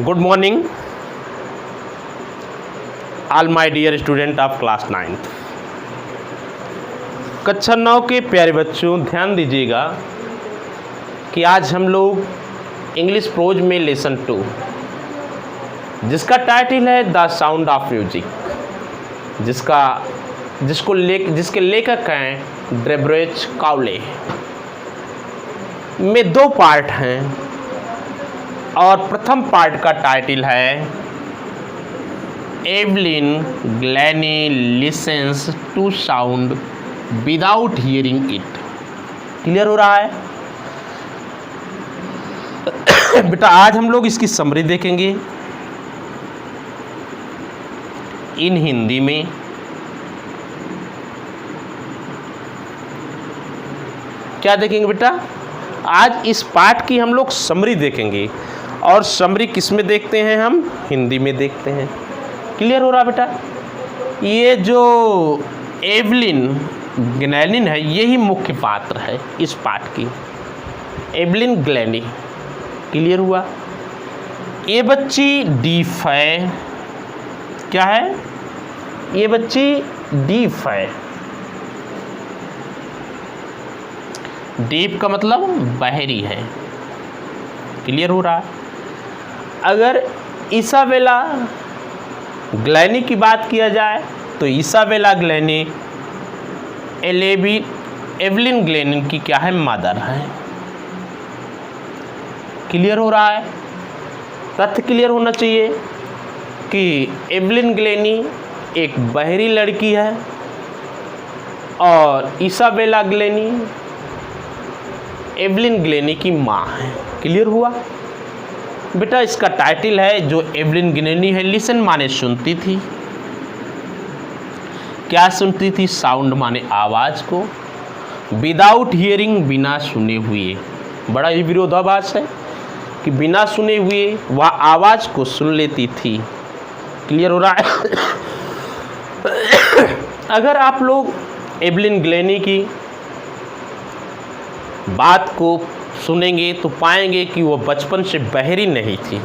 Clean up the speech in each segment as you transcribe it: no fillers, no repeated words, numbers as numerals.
Good morning, all my dear student of class 9th। कक्षा 9 के प्यारे बच्चों, ध्यान दीजिएगा कि आज हम लोग इंग्लिश प्रोज में लेसन 2, जिसका टाइटल है द साउंड ऑफ म्यूजिक, जिसके लेखक हैं डेब्रोच काउले, में 2 पार्ट हैं और प्रथम पार्ट का टाइटल है Evelyn Glennie listens to sound without hearing it. Clear हो रहा है बेटा? आज हम लोग इसकी समरी देखेंगे इन हिंदी में। क्या देखेंगे बेटा? आज इस पाठ की हम लोग समरी देखेंगे, और समरी किस में देखते हैं? हम हिंदी में देखते हैं। क्लियर हो रहा बेटा? ये जो एवलिन ग्लैनी है, यही मुख्य पात्र है इस पाठ की, एवलिन ग्लैनी। क्लियर हुआ? ये बच्ची डीफ है। क्या है? ये बच्ची डीफ है। डीप का मतलब बहरी है। क्लियर हो रहा है? अगर इसाबेला ग्लैनी की बात किया जाए तो इसाबेला ग्लैनी एवलिन ग्लैनी की क्या है? मदर है। क्लियर हो रहा है? तथ्य क्लियर होना चाहिए कि एवलिन ग्लैनी एक बहरी लड़की है और इसाबेला ग्लैनी एवलिन ग्लैनी की माँ है। क्लियर हुआ बेटा? इसका टाइटल है जो एवलिन ग्लैनी है, लिसन माने सुनती थी। क्या सुनती थी? साउंड माने आवाज को, विदाउट हियरिंग बिना सुने हुए। बड़ा ही विरोधाभास है कि बिना सुने हुए वह आवाज को सुन लेती थी। क्लियर हो रहा है? अगर आप लोग एवलिन ग्लैनी की बात को सुनेंगे तो पाएंगे कि वह बचपन से बहरी नहीं थी,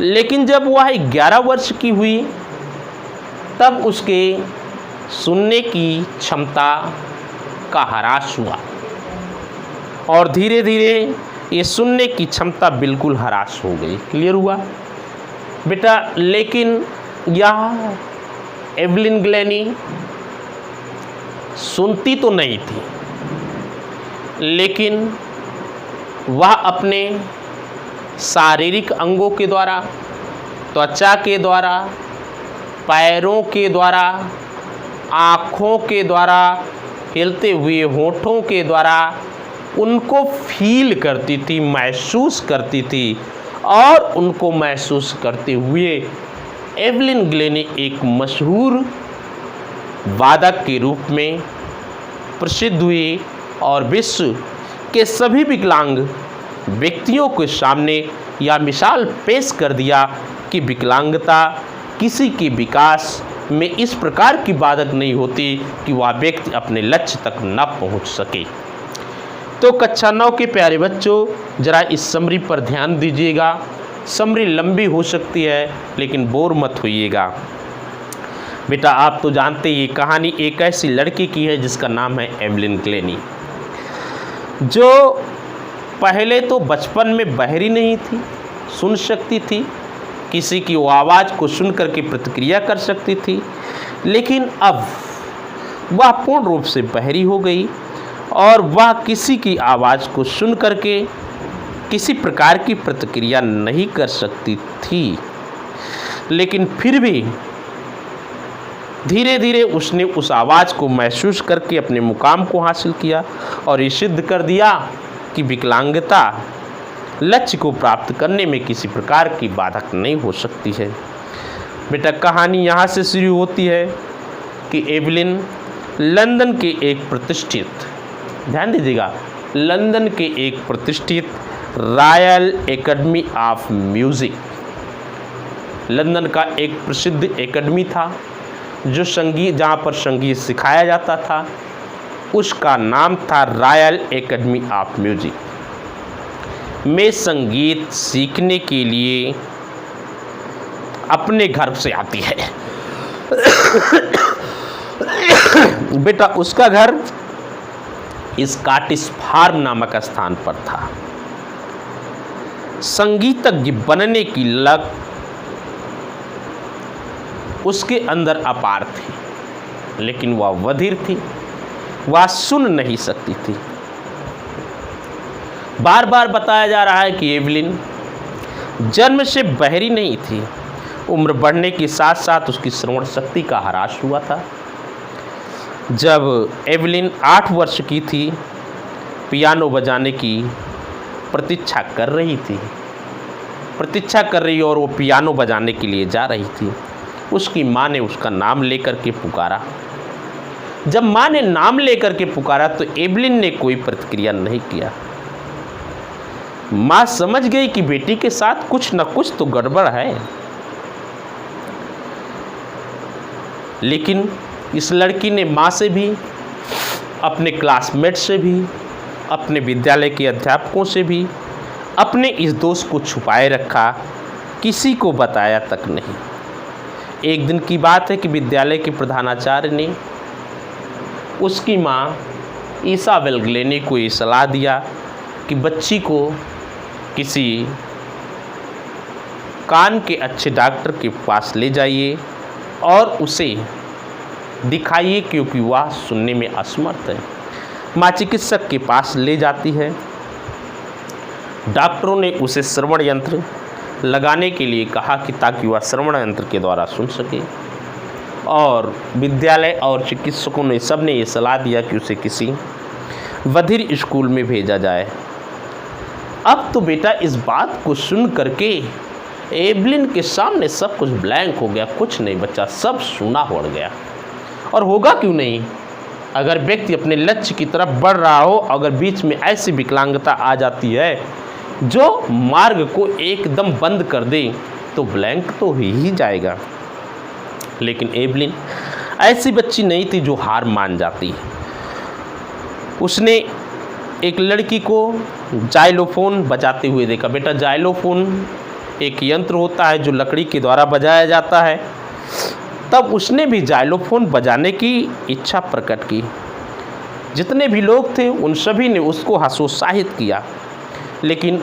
लेकिन जब वह 11 वर्ष की हुई तब उसके सुनने की क्षमता का ह्रास हुआ, और धीरे धीरे ये सुनने की क्षमता बिल्कुल ह्रास हो गई। क्लियर हुआ बेटा? लेकिन यह एवलिन ग्लैनी सुनती तो नहीं थी, लेकिन वह अपने शारीरिक अंगों के द्वारा, त्वचा के द्वारा, पैरों के द्वारा, आँखों के द्वारा, हिलते हुए होठों के द्वारा उनको फील करती थी, महसूस करती थी, और उनको महसूस करते हुए एवलिन ग्लैनी एक मशहूर वादक के रूप में प्रसिद्ध हुई और विश्व के सभी विकलांग व्यक्तियों के सामने यह मिसाल पेश कर दिया कि विकलांगता किसी के विकास में इस प्रकार की बाधक नहीं होती कि वह व्यक्ति अपने लक्ष्य तक न पहुंच सके। तो कक्षा 9 के प्यारे बच्चों, जरा इस समरी पर ध्यान दीजिएगा। समरी लंबी हो सकती है, लेकिन बोर मत होइएगा बेटा। आप तो जानते ये कहानी एक ऐसी लड़की की है जिसका नाम है एवलिन ग्लैनी, जो पहले तो बचपन में बहरी नहीं थी, सुन सकती थी, किसी की वो आवाज़ को सुन करके प्रतिक्रिया कर सकती थी, लेकिन अब वह पूर्ण रूप से बहरी हो गई और वह किसी की आवाज़ को सुन करके किसी प्रकार की प्रतिक्रिया नहीं कर सकती थी। लेकिन फिर भी धीरे धीरे उसने उस आवाज़ को महसूस करके अपने मुकाम को हासिल किया और ये सिद्ध कर दिया कि विकलांगता लक्ष्य को प्राप्त करने में किसी प्रकार की बाधक नहीं हो सकती है। बेटा, कहानी यहाँ से शुरू होती है कि एवलिन लंदन के एक प्रतिष्ठित, ध्यान दीजिएगा, लंदन के एक प्रतिष्ठित royal academy of music, London का एक प्रसिद्ध एकेडमी था जो संगीत, जहाँ पर संगीत सिखाया जाता था, उसका नाम था रॉयल एकेडमी ऑफ म्यूजिक। में संगीत सीखने के लिए अपने घर से आती है। बेटा उसका घर स्कॉटिश फार्म नामक स्थान पर था। संगीतज्ञ बनने की लग उसके अंदर अपार थी, लेकिन वह बधिर थी, वह सुन नहीं सकती थी। बार बार बताया जा रहा है कि एवलिन जन्म से बहरी नहीं थी। उम्र बढ़ने के साथ साथ उसकी श्रवण शक्ति का ह्रास हुआ था। जब एवलिन 8 वर्ष की थी, पियानो बजाने की प्रतीक्षा कर रही और वो पियानो बजाने के लिए जा रही थी। उसकी माँ ने उसका नाम लेकर के पुकारा। जब माँ ने नाम लेकर के पुकारा तो एवलिन ने कोई प्रतिक्रिया नहीं किया। माँ समझ गई कि बेटी के साथ कुछ न कुछ तो गड़बड़ है, लेकिन इस लड़की ने माँ से भी, अपने क्लासमेट से भी, अपने विद्यालय के अध्यापकों से भी अपने इस दोष को छुपाए रखा, किसी को बताया तक नहीं। एक दिन की बात है कि विद्यालय के प्रधानाचार्य ने उसकी माँ इसाबेल ग्लेनी को ये सलाह दिया कि बच्ची को किसी कान के अच्छे डॉक्टर के पास ले जाइए और उसे दिखाइए, क्योंकि वह सुनने में असमर्थ है। माँ चिकित्सक के पास ले जाती है। डॉक्टरों ने उसे श्रवण यंत्र लगाने के लिए कहा कि ताकि वह श्रवण यंत्र के द्वारा सुन सके, और विद्यालय और चिकित्सकों ने सबने ये सलाह दिया कि उसे किसी बधिर स्कूल में भेजा जाए। अब तो बेटा इस बात को सुन करके एवलिन के सामने सब कुछ ब्लैंक हो गया, कुछ नहीं बचा, सब सूना हो गया। और होगा क्यों नहीं, अगर व्यक्ति अपने लक्ष्य की तरफ बढ़ रहा हो, अगर बीच में ऐसी विकलांगता आ जाती है जो मार्ग को एकदम बंद कर दे, तो ब्लैंक तो ही जाएगा। लेकिन एवलिन ऐसी बच्ची नहीं थी जो हार मान जाती। उसने एक लड़की को जाइलोफोन बजाते हुए देखा। बेटा जाइलोफोन एक यंत्र होता है जो लकड़ी के द्वारा बजाया जाता है। तब उसने भी जाइलोफोन बजाने की इच्छा प्रकट की। जितने भी लोग थे उन सभी ने उसको हतोत्साहित किया, लेकिन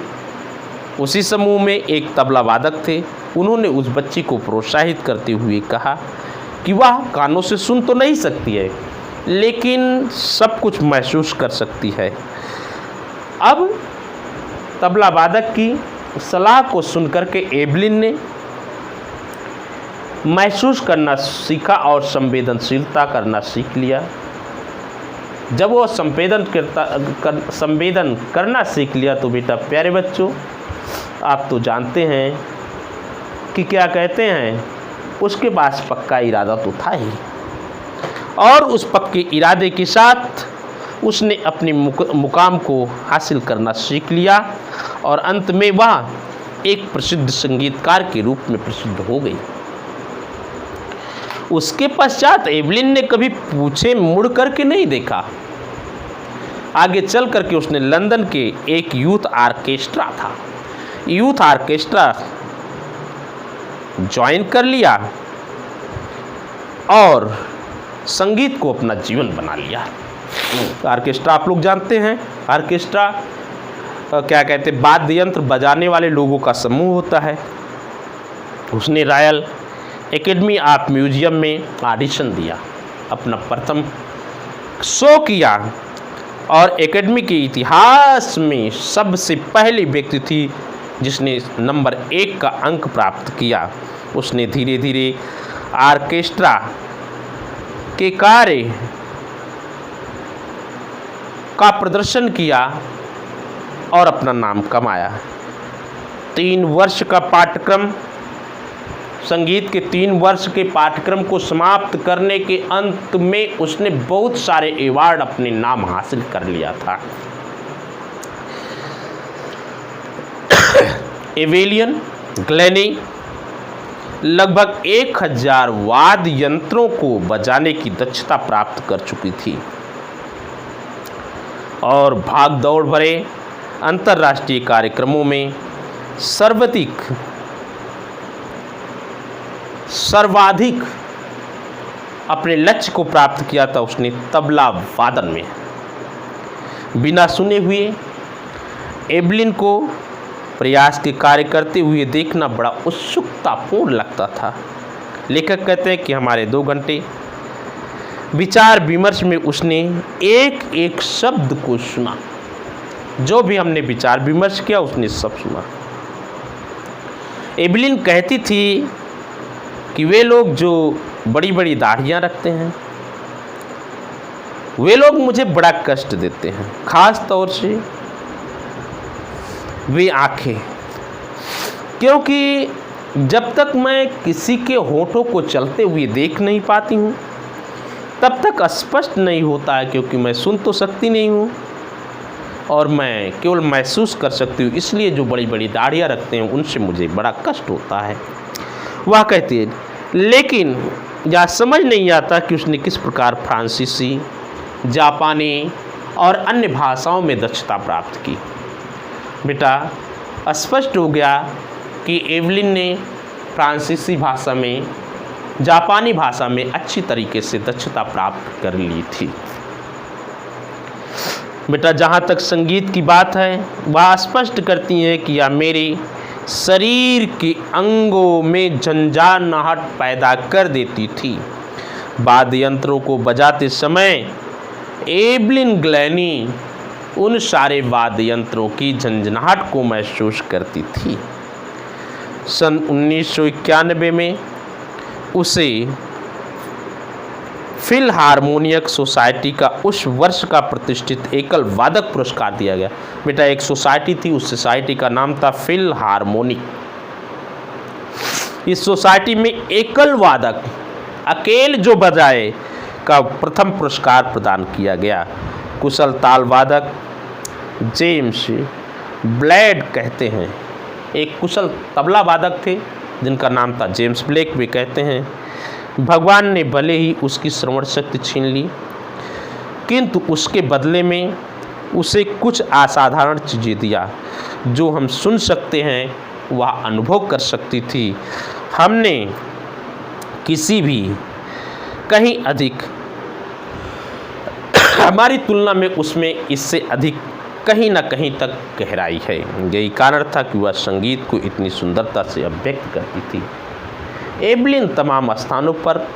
उसी समूह में एक तबला वादक थे। उन्होंने उस बच्ची को प्रोत्साहित करते हुए कहा कि वह कानों से सुन तो नहीं सकती है, लेकिन सब कुछ महसूस कर सकती है। अब तबला वादक की सलाह को सुनकर के एवलिन ने महसूस करना सीखा और संवेदनशीलता करना सीख लिया। जब वो संवेदन करना सीख लिया तो बेटा प्यारे बच्चों, आप तो जानते हैं कि क्या कहते हैं, उसके पास पक्का इरादा तो था ही, और उस पक्के इरादे के साथ उसने अपने मुकाम को हासिल करना सीख लिया और अंत में वह एक प्रसिद्ध संगीतकार के रूप में प्रसिद्ध हो गई। उसके पश्चात एवलिन ने कभी पीछे मुड़ करके नहीं देखा। आगे चल करके उसने लंदन के एक यूथ ऑर्केस्ट्रा ज्वाइन कर लिया और संगीत को अपना जीवन बना लिया। ऑर्केस्ट्रा आप लोग जानते हैं, ऑर्केस्ट्रा क्या कहते हैं, वाद्य यंत्र बजाने वाले लोगों का समूह होता है। उसने रॉयल एकेडमी ऑफ म्यूजियम में ऑडिशन दिया, अपना प्रथम शो किया और एकेडमी के इतिहास में सबसे पहली व्यक्ति थी जिसने नंबर 1 का अंक प्राप्त किया। उसने धीरे धीरे ऑर्केस्ट्रा के कार्य का प्रदर्शन किया और अपना नाम कमाया। 3 वर्ष का पाठ्यक्रम, संगीत के 3 वर्ष के पाठ्यक्रम को समाप्त करने के अंत में उसने बहुत सारे अवार्ड अपने नाम हासिल कर लिया था। एवेलियन ग्लेनी लगभग 1000 वाद्य यंत्रों को बजाने की दक्षता प्राप्त कर चुकी थी और भाग दौड़ भरे अंतर्राष्ट्रीय कार्यक्रमों में सर्वाधिक अपने लक्ष्य को प्राप्त किया था उसने तबला वादन में। बिना सुने हुए एवलिन को प्रयास के कार्य करते हुए देखना बड़ा उत्सुकतापूर्ण लगता था। लेखक कहते हैं कि हमारे 2 घंटे विचार विमर्श में उसने एक एक शब्द को सुना। जो भी हमने विचार विमर्श किया उसने सब सुना। एवलिन कहती थी कि वे लोग जो बड़ी बड़ी दाढ़ियाँ रखते हैं वे लोग मुझे बड़ा कष्ट देते हैं, खास तौर से वे आँखें, क्योंकि जब तक मैं किसी के होठों को चलते हुए देख नहीं पाती हूँ तब तक स्पष्ट नहीं होता है, क्योंकि मैं सुन तो सकती नहीं हूँ और मैं केवल महसूस कर सकती हूँ। इसलिए जो बड़ी बड़ी दाढ़ियाँ रखते हैं उनसे मुझे बड़ा कष्ट होता है। वह कहती है, लेकिन यह समझ नहीं आता कि उसने किस प्रकार फ्रांसीसी, जापानी और अन्य भाषाओं में दक्षता प्राप्त की। बेटा, स्पष्ट हो गया कि एवलिन ने फ्रांसीसी भाषा में, जापानी भाषा में अच्छी तरीके से दक्षता प्राप्त कर ली थी। बेटा, जहाँ तक संगीत की बात है वह स्पष्ट करती हैं कि यह मेरे शरीर के अंगों में झंझनाहट पैदा कर देती थी। वाद्य यंत्रों को बजाते समय एवलिन ग्लैनी उन सारे वाद्य यंत्रों की झंझनाहट को महसूस करती थी। सन 1991 में उसे फिलहार्मोनिक सोसाइटी का उस वर्ष का प्रतिष्ठित एकल वादक पुरस्कार दिया गया। बेटा, एक सोसाइटी थी, उस सोसाइटी का नाम था फिलहार्मोनिक। इस सोसाइटी में एकल वादक, अकेले जो बजाए, का प्रथम पुरस्कार प्रदान किया गया। कुशल ताल वादक जेम्स ब्लेक कहते हैं, एक कुशल तबला वादक थे जिनका नाम था जेम्स ब्लेक, वे कहते हैं, भगवान ने भले ही उसकी श्रवण शक्ति छीन ली, किंतु उसके बदले में उसे कुछ असाधारण चीज़ें दिया जो हम सुन सकते हैं, वह अनुभव कर सकती थी। हमने किसी भी कहीं अधिक, हमारी तुलना में उसमें इससे अधिक कहीं ना कहीं तक गहराई है। यही कारण था कि वह संगीत को इतनी सुंदरता से अभिव्यक्त करती थी। एवलिन तमाम स्थानों पर,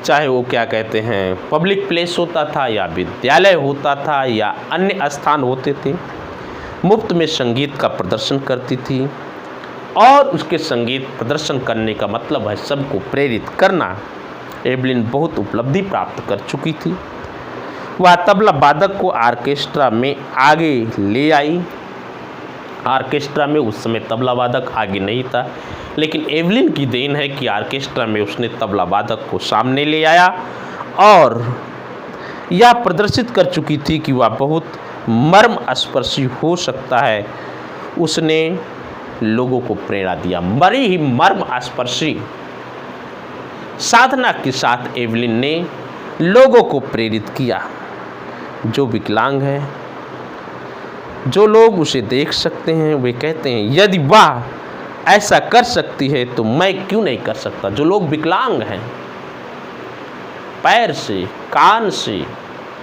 चाहे वो क्या कहते हैं पब्लिक प्लेस होता था या विद्यालय होता था या अन्य स्थान होते थे, मुफ्त में संगीत का प्रदर्शन करती थी। और उसके संगीत प्रदर्शन करने का मतलब है सबको प्रेरित करना। एवलिन बहुत उपलब्धि प्राप्त कर चुकी थी। वह तबला वादक को ऑर्केस्ट्रा में आगे ले आई। ऑर्केस्ट्रा में उस समय तबला वादक आगे नहीं था, लेकिन एवलिन की देन है कि ऑर्केस्ट्रा में उसने तबला वादक को सामने ले आया और यह प्रदर्शित कर चुकी थी कि वह बहुत मर्मस्पर्शी हो सकता है। उसने लोगों को प्रेरणा दिया। बड़ी ही मर्मस्पर्शी साधना के साथ एवलिन ने लोगों को प्रेरित किया। जो विकलांग है, जो लोग उसे देख सकते हैं, वे कहते हैं यदि वह ऐसा कर सकती है तो मैं क्यों नहीं कर सकता। जो लोग विकलांग हैं पैर से, कान से,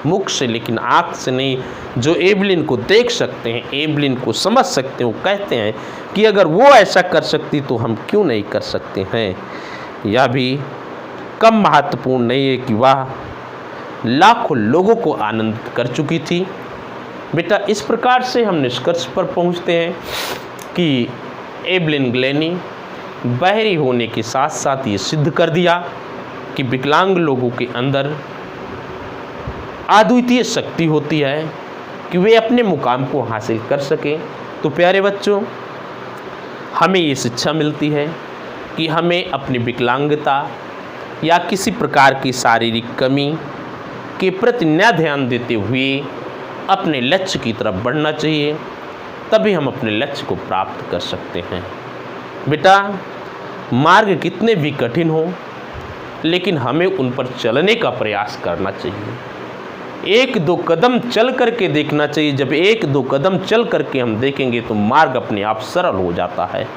मुख से, लेकिन आँख से नहीं, जो एवलिन को देख सकते हैं, एवलिन को समझ सकते हैं, वो कहते हैं कि अगर वो ऐसा कर सकती तो हम क्यों नहीं कर सकते हैं। यह भी कम महत्वपूर्ण नहीं है कि वह लाखों लोगों को आनंदित कर चुकी थी। बेटा, इस प्रकार से हम निष्कर्ष पर पहुंचते हैं कि एवलिन ग्लैनी बहरी होने के साथ साथ ये सिद्ध कर दिया कि विकलांग लोगों के अंदर अद्वितीय शक्ति होती है कि वे अपने मुकाम को हासिल कर सकें। तो प्यारे बच्चों, हमें ये शिक्षा मिलती है कि हमें अपनी विकलांगता या किसी प्रकार की शारीरिक कमी के प्रति न ध्यान देते हुए अपने लक्ष्य की तरफ बढ़ना चाहिए, तभी हम अपने लक्ष्य को प्राप्त कर सकते हैं। बेटा, मार्ग कितने भी कठिन हो, लेकिन हमें उन पर चलने का प्रयास करना चाहिए। एक दो कदम चल करके देखना चाहिए। जब एक दो कदम चल करके हम देखेंगे तो मार्ग अपने आप सरल हो जाता है।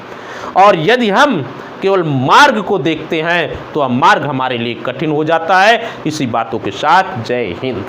और यदि हम केवल मार्ग को देखते हैं तो मार्ग हमारे लिए कठिन हो जाता है। इसी बातों के साथ जय हिंद।